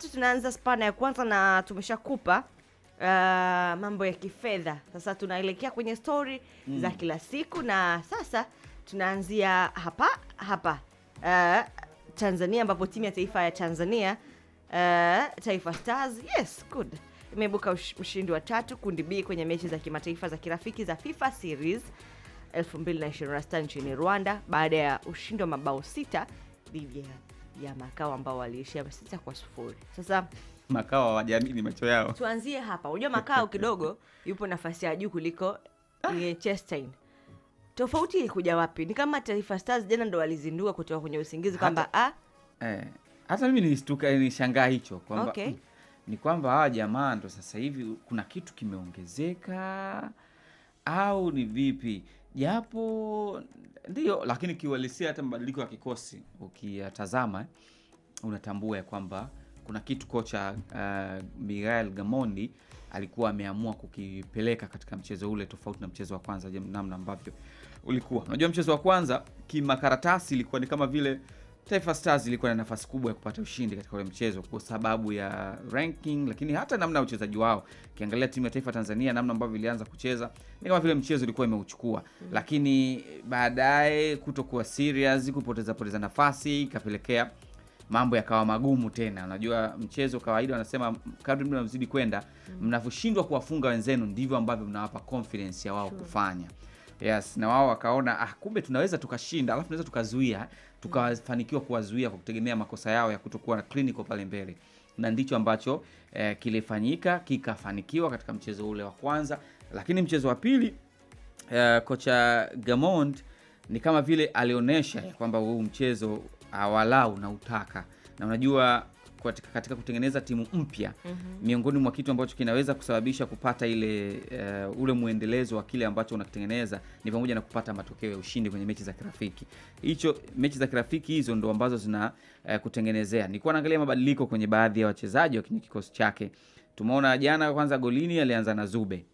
Tunaanza spana ya kwanza na tumeshakupa mambo ya kifedha. Sasa tunaelekea kwenye story za kila siku, na sasa tunaanzia hapa Tanzania, ambapo timu ya taifa ya Tanzania Taifa Stars, yes, good, imeibuka mshindi wa 3 kundi B kwenye mechi za kimataifa za kirafiki za FIFA Series 2026 nchini Rwanda baada ya ushindi wa mabao 6 dhidi ya Makao ambao waliishia 6-0. Sasa Makao hawajamini macho yao. Tuanzie hapa. Unajua Makao kidogo yupo nafasi ya juu kuliko Chestein. Tofauti ilikuja wapi? Ni kama Taifa Stars jana ndo walizindua kutoka kwenye usingizi kwamba hata mimi nilistuka, nishangaa hicho kwamba ni kwamba hawa jamaa ndo sasa hivi kuna kitu kimeongezeka au ni vipi? Japo ndio, lakini kiuhalisia hata mabadiliko ya kikosi ukiyatazama unatambua kwamba kuna kitu kocha Miguel Gamondi alikuwa ameamua kukipeleka katika mchezo ule, tofauti na mchezo wa kwanza namna ambavyo ulikuwa. Unajua mchezo wa kwanza kimakaratasi ilikuwa ni kama vile Taifa Stars ilikuwa na nafasi kubwa ya kupata ushindi katika ule mchezo kwa sababu ya ranking, lakini hata namna ya uchezaji wao. Kiangalia timu ya taifa Tanzania namna ambavyo ilianza kucheza ni kama vile mchezo ulikuwa imeuchukua. Lakini baadaye kutokuwa serious, kupoteza nafasi ikapelekea mambo yakawa magumu tena. Unajua mchezo kawaida wanasema kadri muda unazidi kwenda, mnavoshindwa kuwafunga wenzenu ndivyo ambavyo mnawapa confidence ya wao kufanya. Yes, na wao wakaona kumbe tunaweza tukashinda, alafu tunaweza tukazuia, tukafanikiwa kuwazuia kwa kutegemea makosa yao ya kutokuwa na clinical pale mbele. Na ndicho ambacho kilifanyika, kikafanikiwa katika mchezo ule wa kwanza. Lakini mchezo wa pili kocha Gamond ni kama vile alionyesha kwamba huu mchezo awalau na utaka. Na unajua katika kutengeneza timu mpya, miongoni mwa kitu ambacho kinaweza kusababisha kupata ile ule muendelezo wa kile ambacho unakitengeneza ni pamoja na kupata matokeo ya ushindi kwenye mechi za kirafiki. Mechi za kirafiki hizo ndo ambazo zina kutengenezea. Nilikuwa naangalia mabadiliko kwenye baadhi ya wachezaji kwenye kikosi chake. Tumeona jana kwanza golini alianza na Zube.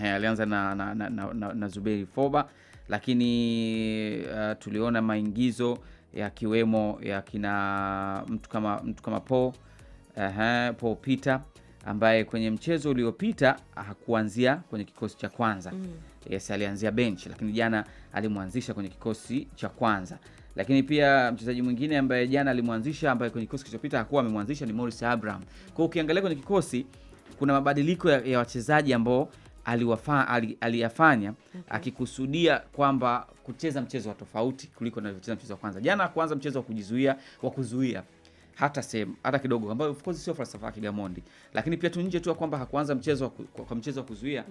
Alianza na Zuberi Foba, lakini tuliona maingizo ya kiwemo ya kina mtu kama Paul Peter ambaye kwenye mchezo uliopita hakuanzia kwenye kikosi cha kwanza. Yes, alianzia bench, lakini jana alimwanzisha kwenye kikosi cha kwanza. Lakini pia mchezaji mwingine ambaye jana alimwanzisha, ambaye kwenye kikosi kilichopita hakuwa amemwanzisha, ni Morris Abraham. Kwa ukiangalia kwenye kikosi kuna mabadiliko ya wachezaji ambao aliyafanya akikusudia kwamba kucheza mchezo wa tofauti kuliko alivyocheza mchezo wa kwanza. Jana kuanza mchezo wa kuzuia hata kidogo, ambayo of course sio falsafa ya Gamondi, lakini pia tu nje tu kwamba hakuanza mchezo kwa mchezo wa kuzuia.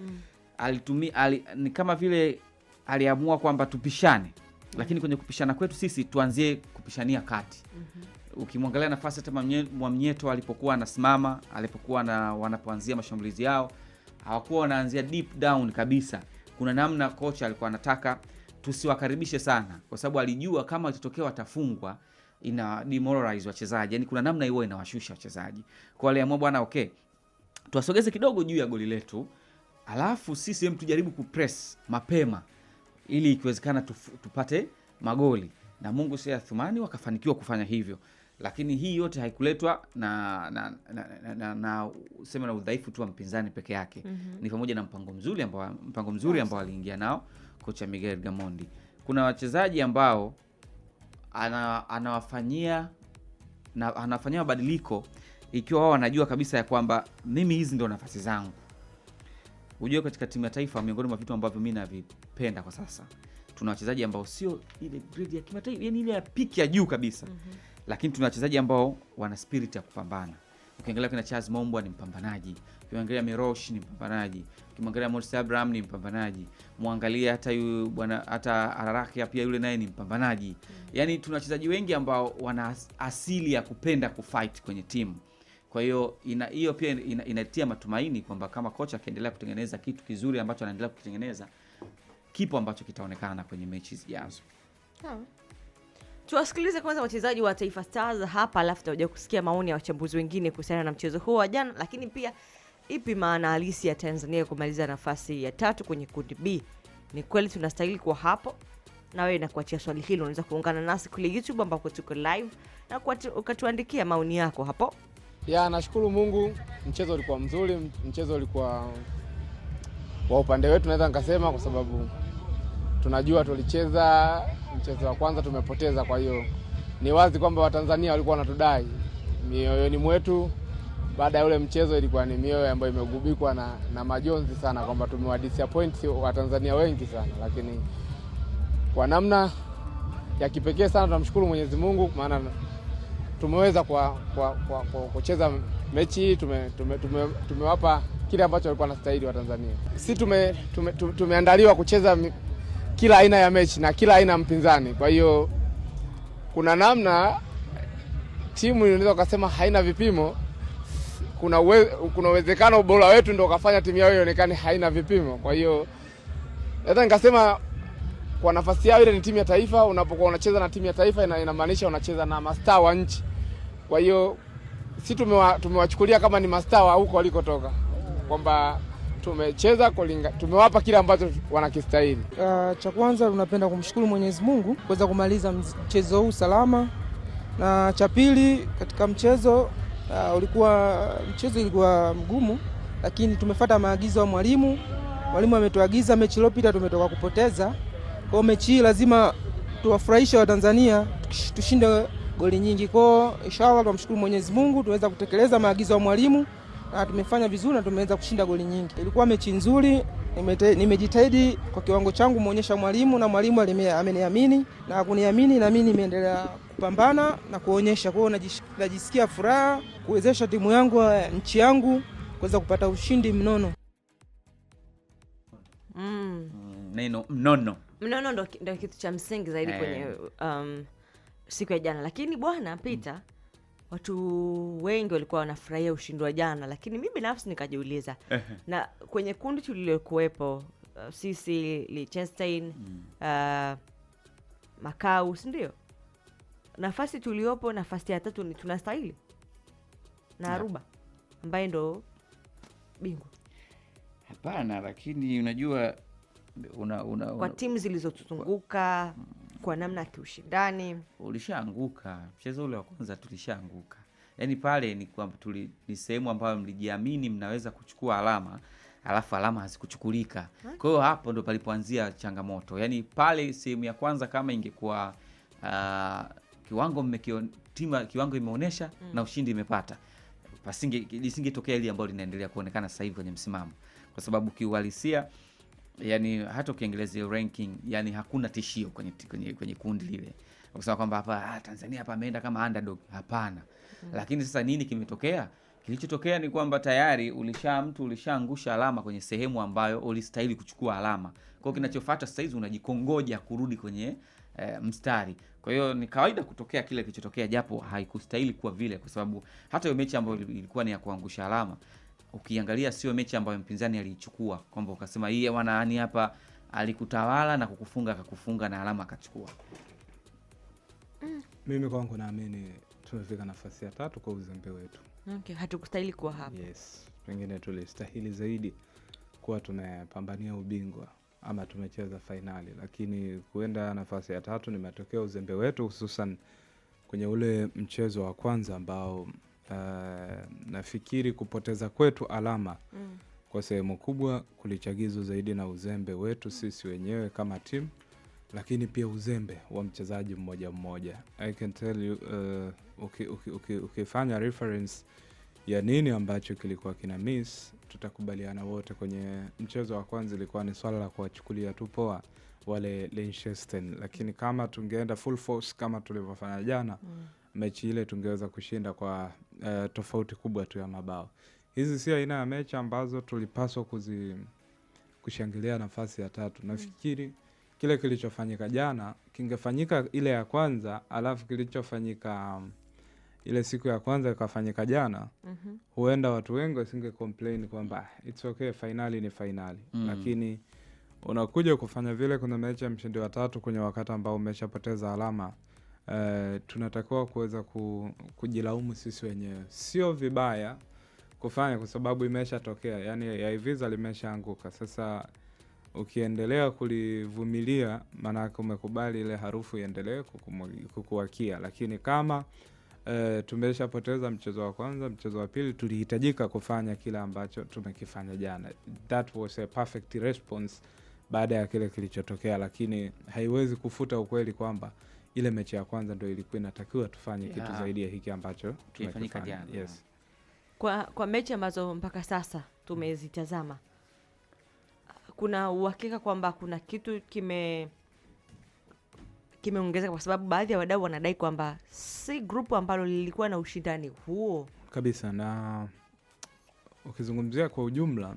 Ni kama vile aliamua kwamba tupishane, lakini kwenye kupishana kwetu sisi tuanzie kupishania kati. Ukimwangalia nafasi hata Mwamnyeto alipokuwa anasimama, alipokuwa wanapoanzia mashambulizi yao, hawakuwa wanaanzia deep down kabisa. Kuna namna kocha alikuwa anataka tusiwakaribishe sana, kwa sababu alijua kama itatokea watafungwa ina demoralize wachezaji. Yaani kuna namna hiyo inawashusha wachezaji. Kwa wale ambao bwana tuwasogeze kidogo juu ya goli letu, alafu sisi tujaribu kupress mapema ili ikiwezekana tupate magoli. Na Mungu si athumani, wakafanikiwa kufanya hivyo. Lakini hii yote haikuletwa na useme na udhaifu tu wa mpinzani peke yake. Ni pamoja na mpango mzuri ambao aliingia nao kocha Miguel Gamondi. Kuna wachezaji ambao anawafanyia mabadiliko ikiwa wao wanajua kabisa ya kwamba mimi hizi ndio nafasi zangu. Unajua katika timu ya taifa, miongoni mwa vitu ambavyo mimi navipenda kwa sasa, tuna wachezaji ambao sio ile grade ya kimataifa, yani ile ya piki ya juu kabisa. Lakini tuna wachezaji ambao wana spirit ya kupambana. Ukiangalia kuna Charles Mombwa ni mpambanaji, ukiangalia Mirosh ni mpambanaji, ukimwangalia Morris Abraham ni mpambanaji, muangalia hata Araraki pia yule naye ni mpambanaji. Yani tuna wachezaji wengi ambao wana asili ya kupenda kufight kwenye timu. Kwa hiyo hiyo pia inatia matumaini kwamba kama kocha akiendelea kutengeneza kitu kizuri ambacho anaendelea kutengeneza, kipo ambacho kitaonekana kwenye mechi zijazo. Tuwasikilize kwanza wachezaji wa Taifa Stars hapa, alafu tutakuja kusikia maoni ya wachambuzi wengine kuhusiana na mchezo huo wa jana, lakini pia ipi maana halisi ya Tanzania kumaliza nafasi ya 3 kwenye kundi B. Ni kweli tunastahili kuwa hapo? Na wewe nakuachia swali hilo, unaweza kuungana nasi kule YouTube ambapo tuko live na ukatuandikia maoni yako hapo. Ya, nashukuru Mungu, mchezo ulikuwa mzuri, mchezo ulikuwa wa upande wetu naweza nikasema, kwa sababu tunajua tulicheza mchezo wa kwanza tumepoteza, kwa hiyo ni wazi kwamba Watanzania walikuwa wanatudai mioyoni mwetu. Baada ya ule mchezo ilikuwa ni mioyo ambayo imegubikwa na majonzi sana kwamba tumewadisappoint Watanzania wengi sana, lakini kwa namna ya kipekee sana tunamshukuru Mwenyezi Mungu, maana tumeweza kucheza mechi hii, tumewapa kile ambacho walikuwa wanastahili Watanzania. Sisi tumeandaliwa kucheza kila aina ya mechi na kila aina ya mpinzani, kwa hiyo kuna namna timu inaweza kusema haina vipimo, kuna uwezekano ubora wetu ndio ukafanya timu yao ionekane haina vipimo. Kwa hiyo naweza nikasema kwa nafasi yao ile ni timu ya taifa. Unapokuwa unacheza na timu ya taifa inamaanisha unacheza na mastaa wa nchi. Kwa hiyo sisi tumewachukulia kama ni mastaa wa huko walikotoka, kwamba tumecheza tumewapa kile ambacho wanakistahili. Cha kwanza tunapenda kumshukuru Mwenyezi Mungu kuweza kumaliza mchezo huu salama, na cha pili katika mchezo ilikuwa mgumu, lakini tumefuata maagizo ya mwalimu. Mwalimu ametuagiza, mechi iliyopita tumetoka kupoteza. Kwa mechi hii lazima tuwafurahishe Watanzania, tushinde goli nyingi. Kwa inshallah tunamshukuru Mwenyezi Mungu, tuweza kutekeleza maagizo ya mwalimu na tumefanya vizuri na tumeweza kushinda goli nyingi. Ilikuwa mechi nzuri, nimejitahidi kwa kiwango changu muonyesha mwalimu, na mwalimu ameniamini na kuniamini, na mimi nimeendelea kupambana na kuonyesha. Kwa hiyo najisikia furaha kuwezesha timu yangu, nchi yangu kuweza kupata ushindi mnono. Neno mnono ndio kitu cha msingi zaidi kwenye siku ya jana. Lakini bwana Peter, watu wengi walikuwa wanafurahia ushindi wa jana, lakini mimi binafsi nikajiuliza na kwenye kundi tulilokuepo sisi Liechtenstein, Macau, si ndio? Nafasi tuliopo, nafasi ya 3 ni tunastahili na Aruba ambaye ndo bingwa. Hapana, lakini unajua kwa timu zilizotuzunguka kwa namna ya kiushindani ulishaanguka. Mchezo ule wa kwanza tulishaanguka. Yaani pale ni kwamba ni sehemu ambayo mlijiamini mnaweza kuchukua alama, alafu alama hazikuchukulika. Kwa hiyo hapo ndo palipoanzia changamoto. Yaani pale sehemu ya kwanza kama ingekuwa kiwango imeonesha na ushindi imepata, lisingetokea ile ambayo linaendelea kuonekana sasa hivi kwenye msimamo. Kwa sababu kiuhalisia, yani hata ukiangalia ranking, yani hakuna tishio kwenye kundi lile. Ukisema kwamba hapa Tanzania hapa ameenda kama underdog, hapana. Lakini sasa nini kimetokea? Kilichotokea ni kwamba tayari ulishaangusha alama kwenye sehemu ambayo ulistahili kuchukua alama. Kwa hiyo kinachofuata sasa hizi unajikongoja kurudi kwenye mstari. Kwa hiyo ni kawaida kutokea kile kilichotokea, japo haikustahili kuwa vile, kwa sababu hata hiyo mechi ambayo ilikuwa ni ya kuangusha alama, ukiangalia sio mechi ambayo mpinzani aliichukua kwamba ukasema hii wanaani hapa alikutawala na akakufunga na alama akachukua. Mimi kwangu naamini tumefika nafasi ya 3 kwa uzembe wetu. Okay, hatukustahili kuwa hapa. Yes, pengine tulistahili zaidi kuwa tunapambania ubingwa ama tumecheza finali, lakini kuenda nafasi ya 3 ni matokeo uzembe wetu, hususan kwenye ule mchezo wa kwanza ambao nafikiri kupoteza kwetu alama kwa sehemu kubwa kulichagizwa zaidi na uzembe wetu sisi wenyewe kama timu, lakini pia uzembe wa mchezaji mmoja mmoja. I can tell you ukifanya reference ya nini ambacho kilikuwa kina miss, tutakubaliana wote kwenye mchezo wa kwanza ilikuwa ni swala la kuwachukulia tu poa wale Liechtenstein, lakini kama tungeenda full force kama tulivyofanya jana, mechi ile tungeweza kushinda kwa tofauti kubwa tu ya mabao. Hizi si aina ya mechi ambazo tulipaswa kushangilia nafasi ya 3. Nafikiri kile kilichofanyika jana kingefanyika ile ya kwanza, alafu kilichofanyika ile siku ya kwanza ikafanyika jana, huenda watu wengi wasinge complain kwamba it's okay, finali ni finali. Lakini unakuja kufanya vile kuna mechi ya mshindi wa 3 kwenye wakati ambao umeshapoteza alama. Tunatakiwa kuweza kujilaumu sisi wenyewe. Sio vibaya kufanya kwa sababu imeshatokea, yani ya Iviza limeshaanguka. Sasa ukiendelea kulivumilia, maana umekubali ile harufu iendelee kukuwakia. Lakini kama tumeshapoteza mchezo wa kwanza, mchezo wa pili tulihitajika kufanya kile ambacho tumekifanya jana. That was a perfect response baada ya kile kilichotokea, lakini haiwezi kufuta ukweli kwamba ile mechi ya kwanza ndio ilikuwa inatakiwa tufanye kitu zaidi ya hiki ambacho tumekifanya jana. Yes. Kwa mechi ambazo mpaka sasa tumezitazama, kuna uhakika kwamba kuna kitu kimeongezeka, kwa sababu baadhi ya wadau wanadai kwamba si grupu ambalo lilikuwa na ushindani huo kabisa, na ukizungumzia kwa ujumla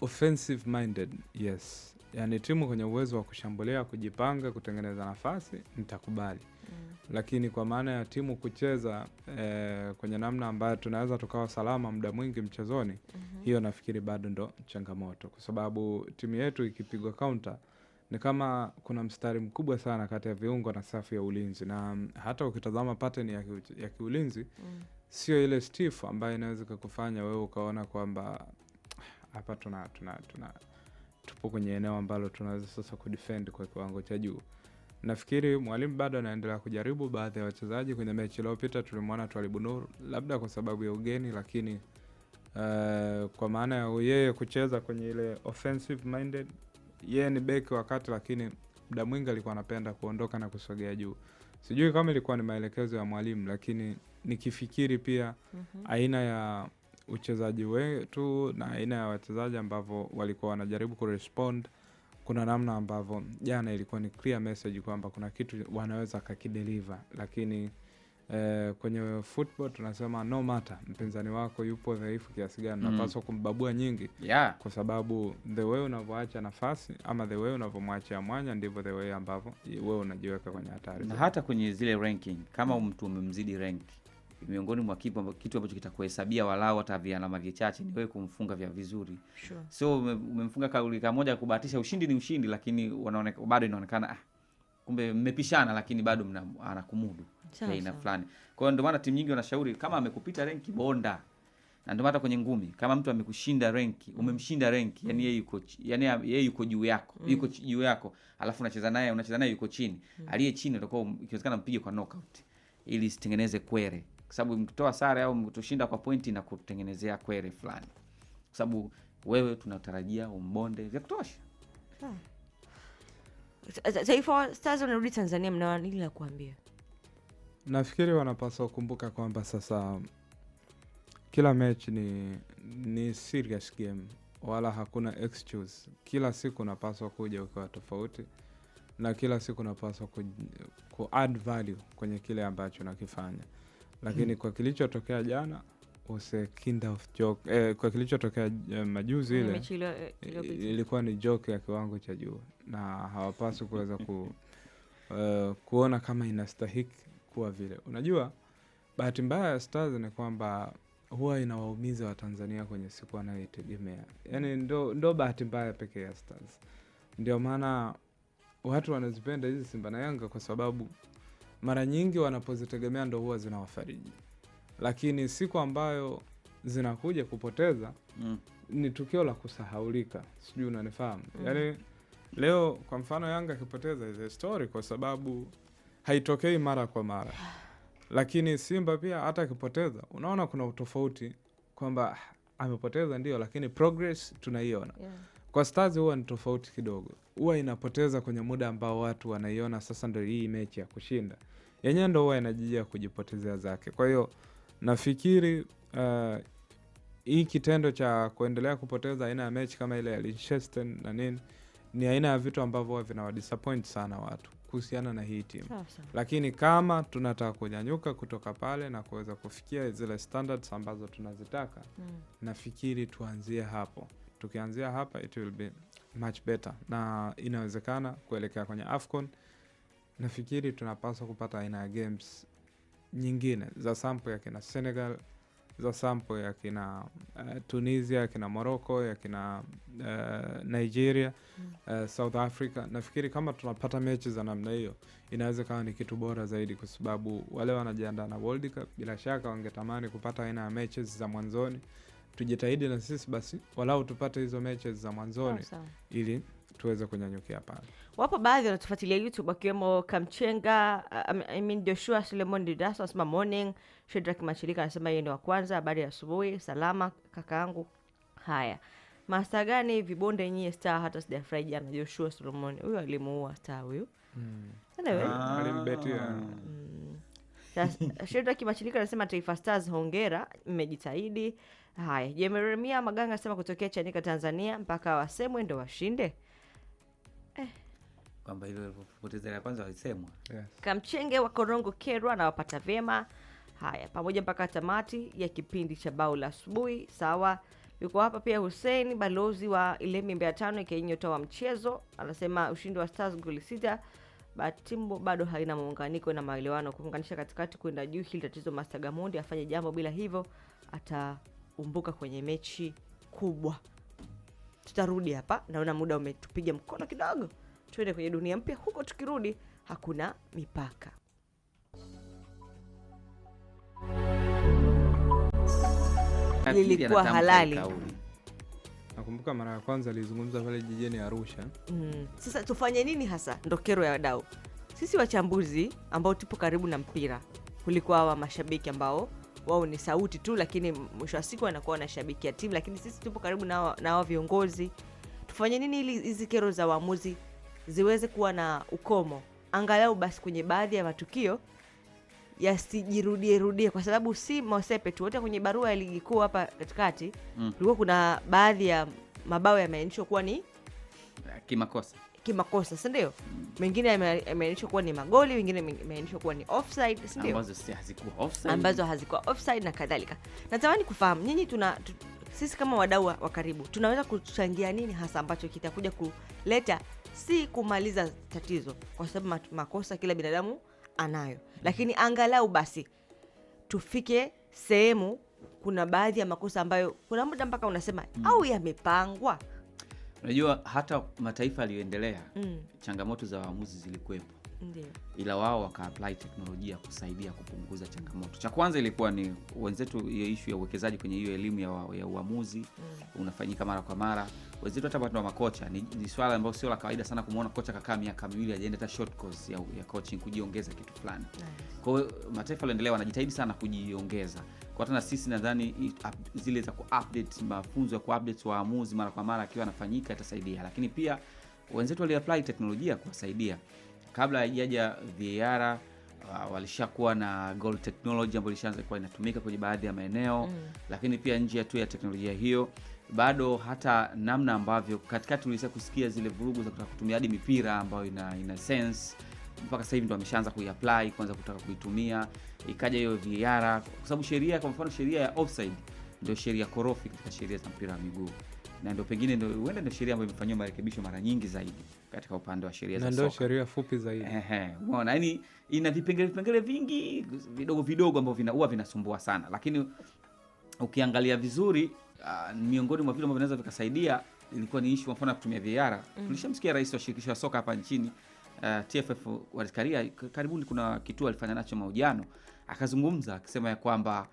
offensive minded, yes, yani timu kwenye uwezo wa kushambulia, kujipanga, kutengeneza nafasi, nitakubali. Lakini kwa maana ya timu kucheza kwenye namna ambayo tunaweza tukawa salama muda mwingi mchezoni, hiyo nafikiri bado ndo changamoto, kwa sababu timu yetu ikipigwa counter ni kama kuna mstari mkubwa sana kati ya viungo na safu ya ulinzi, na hata ukitazama pattern ya kiulinzi sio ile stiff ambayo inaweza kukufanya wewe ukaona kwamba hapa tupo kwenye eneo ambalo tunaweza sasa kudefend kwa kiwango cha juu. Nafikiri mwalimu bado anaendelea kujaribu baadhi ya wachezaji. Kwenye mechi iliyopita tulimwona Twalibu Nur, labda kwa sababu ya ugeni, lakini kwa maana ya yeye kucheza kwenye ile offensive minded, yeye ni beki wakati, lakini muda mwingi alikuwa anapenda kuondoka na kusogea juu. Sijui kama ilikuwa ni maelekezo ya mwalimu, lakini nikifikiri pia aina ya uchezaji wetu na aina ya wachezaji ambao walikuwa wanajaribu kurespond, kuna namna ambavyo jana ilikuwa ni clear message kwamba kuna kitu wanaweza kakideliver. Lakini kwenye football tunasema no matter mpinzani wako yupo dhaifu kiasi gani, unapaswa kumbabua nyingi, kwa sababu the way unavyoacha nafasi ama the way unavyomwacha mwanya ndivyo the way ambavyo wewe unajiweka kwenye hatari. Na hata kwenye zile ranking, kama mtu umemzidi rank, miongoni mwa kitu ambacho kitakuhesabia walau hata alama vichache ni wewe kumfunga vya vizuri. Sure. So umemfunga kauli moja kubahatisha, ushindi ni ushindi, lakini bado inaonekana kumbe mmepishana, lakini bado anakumudu aina fulani. Kwa hiyo ndio maana timu nyingi wanashauri kama amekupita rank bonda. Na ndio maana kwenye ngumi kama mtu amekushinda rank, umemshinda rank, yani yeye yuko juu yako, yuko juu yako, alafu unacheza naye yuko chini. Aliye chini utakuwa ikiwezekana mpige kwa knockout ili sitengeneze kwere, kwa sababu mkitoa sare au mkitoshinda kwa pointi na kutengenezea kwere fulani, kwa sababu wewe tunatarajia umbonde vya kutosha. Taifa Stars wanarudi Tanzania, mna nini la kuambia? Nafikiri wanapaswa kukumbuka kwamba sasa kila match ni serious game, wala hakuna excuse. Kila siku unapaswa kuja ukiwa tofauti, na kila siku unapaswa ku add value kwenye kile ambacho unakifanya. Lakini kwa kilichotokea jana was a kind of joke. Kwa kilichotokea majuzi ile ilikuwa ni joke ya kiwango cha juu, na hawapaswi kuweza kuona kama inastahiki kuwa vile. Unajua bahati mbaya ya Stars ni kwamba huwa inawaumiza wa Tanzania kwenye siku wanayoitegemea. Yani ndo bahati mbaya pekee ya Stars. Ndio maana watu wanazipenda hizi Simba na Yanga, kwa sababu mara nyingi wanapozitegemea ndo huwa zinawafariji. Lakini siku ambayo zinakuja kupoteza ni tukio la kusahaulika. Sijui unanifahamu. Yani leo kwa mfano Yanga ikipoteza is a story, kwa sababu haitokei mara kwa mara. Lakini Simba pia hata akipoteza unaona kuna utofauti kwamba amepoteza ndio, lakini progress tunaiona. Kwa Stars huwa ni tofauti kidogo. Huwa inapoteza kwenye muda ambao watu wanaiona sasa ndio hii mechi ya kushinda. Yenyewe ndio huwa inajijia kujipotezea zake. Kwa hiyo nafikiri hii kitendo cha kuendelea kupoteza aina ya mechi kama ile ya Liechtenstein na nini ni aina ya vitu ambavyo vinawadisappoint sana watu kuhusiana na hii timu. Lakini kama tunataka kunyanyuka kutoka pale na kuweza kufikia zile standards ambazo tunazitaka, nafikiri tuanzie hapo. Tukianzia hapa it will be much better, na inawezekana kuelekea kwenye AFCON. Nafikiri tunapaswa kupata aina ya games nyingine za sample ya kina Senegal, za sample ya kina Tunisia, ya kina Morocco, ya kina Nigeria, South Africa. Nafikiri kama tunapata mechi za namna hiyo inaweza kawa ni kitu bora zaidi, kwa sababu wale wanajiandaa na World Cup bila shaka wangetamani kupata aina ya matches za mwanzoni. Tujitahidi na sisi basi walau tupate hizo matches za mwanzoni ili tuweze kunyanyukia pale. Wapo baadhi wanatufuatilia YouTube wakiwemo Kamchenga, Joshua Sulemon Didaso anasema morning. Shedrack Machilika anasema yeye ndio wa kwanza, habari ya asubuhi, salama kakaangu. Haya. Master gani vibonde nyie Star hata sijafurahi jana Joshua Sulemon. Huyo alimuua Star huyo. Alimbetia. Shedrack Machilika anasema Taifa Stars hongera, mmejitahidi. Haya, Jeremia Maganga anasema kutokea Chanika Tanzania mpaka wasemwe ndo washinde. Kwamba ile ilipoteza ya kwanza walisemwa. Yes. Kamchenge wa Korongo Kerwa na wapata vyema. Haya, pamoja mpaka tamati ya kipindi cha bao la asubuhi. Sawa. Yuko hapa pia Hussein balozi wa Ilemi Mbeya 5 ikinyota wa mchezo. Anasema ushindi wa Stars goli 6. Timbo bado haina muunganiko na maelewano kuunganisha katikati kwenda juu. Hili tatizo Master Gamondi afanye jambo, bila hivyo ataumbuka kwenye mechi kubwa. Tutarudi hapa, naona muda umetupiga mkono kidogo. Tuende kwenye dunia mpya, huko tukirudi hakuna mipaka. Lilikuwa halali. Nakumbuka mara ya kwanza alizungumza pale jijini Arusha. Sasa tufanye nini hasa? Ndo kero ya wadau. Sisi wachambuzi ambao tupo karibu na mpira, kulikuwa wa mashabiki ambao wao ni sauti tu, lakini mwisho wa siku wanakuwa wanashabikia timu, lakini sisi tupo karibu na wao viongozi. Tufanye nini ili hizi kero za waamuzi ziweze kuwa na ukomo, angalau basi kwenye baadhi ya matukio yasijirudie, kwa sababu si Mosepe tu, wote kwenye barua ya ligi kuu hapa katikati kulikuwa kuna baadhi ya mabao yameainishwa kuwa ni kimakosa, si ndio? Mengine yameainishwa kuwa ni magoli, wengine yameainishwa kuwa ni offside, si ndio? Ambazo hazikuwa offside na kadhalika. Natamani kufahamu nyinyi sisi kama wadau wa karibu tunaweza kuchangia nini hasa ambacho kitakuja kuleta, si kumaliza tatizo, kwa sababu makosa kila binadamu anayo, lakini angalau basi tufike sehemu kuna baadhi ya makosa ambayo kuna muda mpaka unasema au yamepangwa. Unajua hata mataifa yaliyoendelea changamoto za waamuzi zilikuwepo. Ndio. Ila wao waka-apply teknolojia kusaidia kupunguza changamoto. Cha kwanza ilikuwa ni wenzetu, hiyo issue ya uwekezaji kwenye hiyo elimu ya uamuzi unafanyika mara kwa mara. Wenzetu hata watu wa makocha ni swala ambalo sio la kawaida sana kumuona kocha kakaa miaka miwili ajaenda hata short course ya coaching kujiongeza kitu fulani. Kwa hiyo mataifa yaliyoendelea wanajitahidi sana kujiongeza. Kwa hata na sisi nadhani zile za ku-update mafunzo ya ku-update waamuzi mara kwa mara akiwa anafanyika itasaidia. Lakini pia wenzetu wali-apply teknolojia kuwasaidia. Kabla haijaja VAR walishakuwa na goal technology ambayo ilishaanza kuwa inatumika kwenye baadhi ya maeneo. Lakini pia nje tu ya teknolojia hiyo bado hata namna ambavyo katikati tulisa kusikia zile vurugu za kutaka kutumia hadi mipira ambayo ina sense, mpaka sasa hivi ndo wameshaanza kuiapply kwanza kutaka kuitumia. Ikaja hiyo VAR kwa sababu sheria, kwa mfano sheria ya offside ndio sheria korofi katika sheria za mpira wa miguu, na ndio pengine ndio sheria ambayo imefanywa marekebisho mara nyingi zaidi katika upande wa sheria za soka. Ndio sheria fupi zaidi. Unaona, yani ina vipengele vingi vidogo ambavyo huwa vinasumbua sana, lakini ukiangalia vizuri miongoni mwa vitu ambavyo vinaweza vikasaidia ilikuwa ni issue kwa mfano kutumia VAR. Tulishamsikia rais wa shirikisho la soka hapa nchini TFF Walikaria, karibuni kuna kituo alifanya nacho mahojiano, akazungumza akisema ya kwamba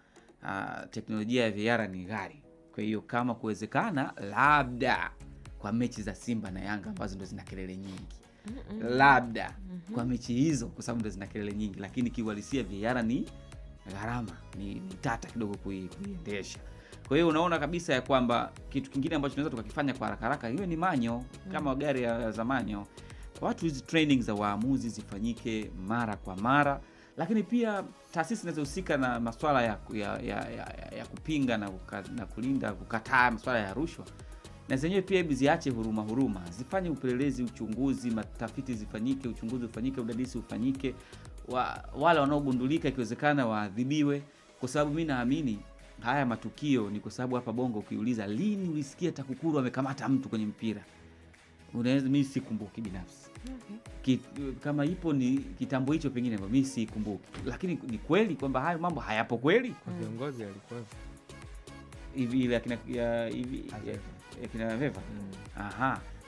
teknolojia ya VAR ni ghali. Kwa hiyo kama kuwezekana labda kwa mechi za Simba na Yanga ambazo ndo zina kelele nyingi, labda kwa mechi hizo kwa sababu ndo zina kelele nyingi, lakini kiuhalisia VAR ni gharama, ni tata kidogo kuiendesha. Kwa hiyo unaona kabisa ya kwamba kitu kingine ambacho tunaweza tukakifanya kwa haraka haraka hiyo ni manyo, kama gari ya zamanyo. Watu hizi training za waamuzi zifanyike mara kwa mara, lakini pia taasisi zinazohusika na masuala ya kupinga na kulinda kukataa masuala ya rushwa, na zenyewe pia ziache huruma, zifanye upelelezi, uchunguzi, matafiti zifanyike, uchunguzi ufanyike, udadisi ufanyike, wale wanaogundulika ikiwezekana waadhibiwe, kwa sababu mimi naamini haya matukio ni kwa sababu hapa Bongo ukiuliza lini ulisikia TAKUKURU amekamata mtu kwenye mpira, unaweza mimi sikumbuki binafsi. Kama ipo ni kitambo hicho pengine mimi sikumbuki, lakini ni kweli kwamba hayo mambo hayapo kweli. Kwa viongozi alikuwa hivi ile akina Veva.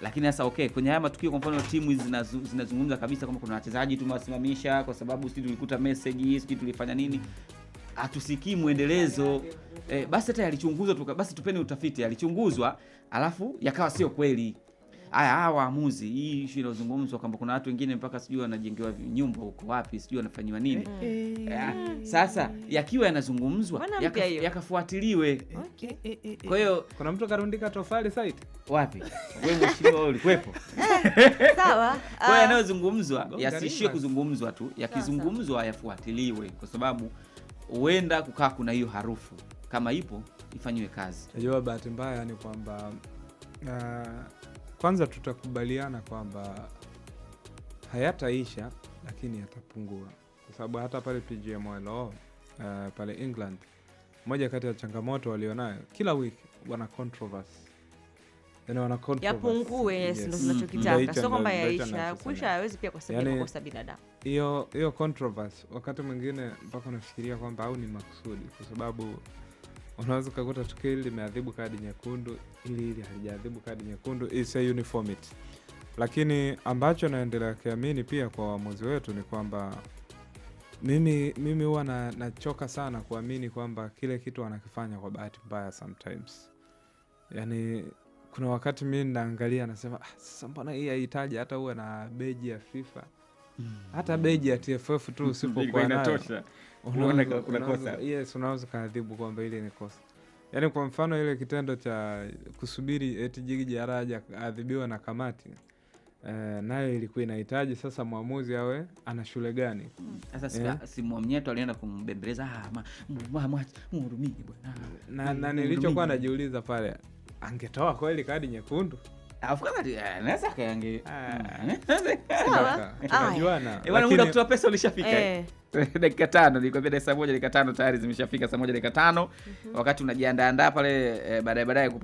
Lakini sasa okay, kwenye haya matukio kwa mfano timu hizi zinazungumza kabisa kwamba kuna wachezaji tumewasimamisha kwa sababu sisi tulikuta message, sisi tulifanya nini, hatusikii muendelezo. Basi hata yalichunguzwa basi tupeni utafiti, yalichunguzwa alafu yakawa sio kweli. haya waamuzi, hii issue inazungumzwa kwamba kuna watu wengine mpaka sijui wanajengewa nyumba huko wapi, sijui wanafanywa nini. Sasa yakiwa yanazungumzwa yakafuatiliwe. Kwa hiyo kuna mtu karundika tofali site wapi? Wewe mheshimiwa ulikuwepo. Sawa. Kwa hiyo yanayozungumzwa yasiishie kuzungumzwa tu, yakizungumzwa yafuatiliwe, kwa sababu huenda kukaa kuna hiyo harufu, kama ipo ifanywe kazi. Najua bahati mbaya ni kwamba kwanza tutakubaliana kwamba hayataisha, lakini yatapungua, kwa sababu hata pale PGMOL pale England, moja kati ya changamoto walionayo kila wiki wana controversy. Yaani wana controversy. Yapungue, yes, ndio tunachokitaka. Sio kwamba yaisha. Kuisha hawezi pia kwa sababu ya kosa binadamu. Hiyo controversy wakati mwingine mpaka unafikiria kwamba au ni makusudi, kwa sababu unaweza kukuta tukio hili limeadhibu kadi nyekundu, ili halijaadhibu kadi nyekundu, is a uniformity. Lakini ambacho naendelea kuamini pia kwa waamuzi wetu ni kwamba mimi huwa nachoka sana kuamini kwamba kile kitu wanakifanya kwa bahati mbaya sometimes. Yaani kuna wakati mimi naangalia nasema sasa mbona hii haihitaji hata uwe na beji ya FIFA. Hata beji ya TFF tu usipokuwa nayo unaona kuna kosa. Yes, unaweza kaadhibu kwamba ile ni kosa. Yaani kwa mfano ile kitendo cha kusubiri eti Jigi Jaraja adhibiwa na kamati, nayo ilikuwa inahitaji sasa muamuzi awe ana shule gani. Sasa si Mwamnyeto alienda kumbembeleza, mhurumie bwana. Na nilichokuwa najiuliza pale, angetoa kweli kadi nyekundu? Naweza kaange. Tunajuana. Bwana, muda kutoa pesa ulishafika. Dakika 5 nilikwambia, saa 1 dakika 5 tayari zimeshafika, saa 1 dakika 5. Wakati unajiandaa pale baadaye kupata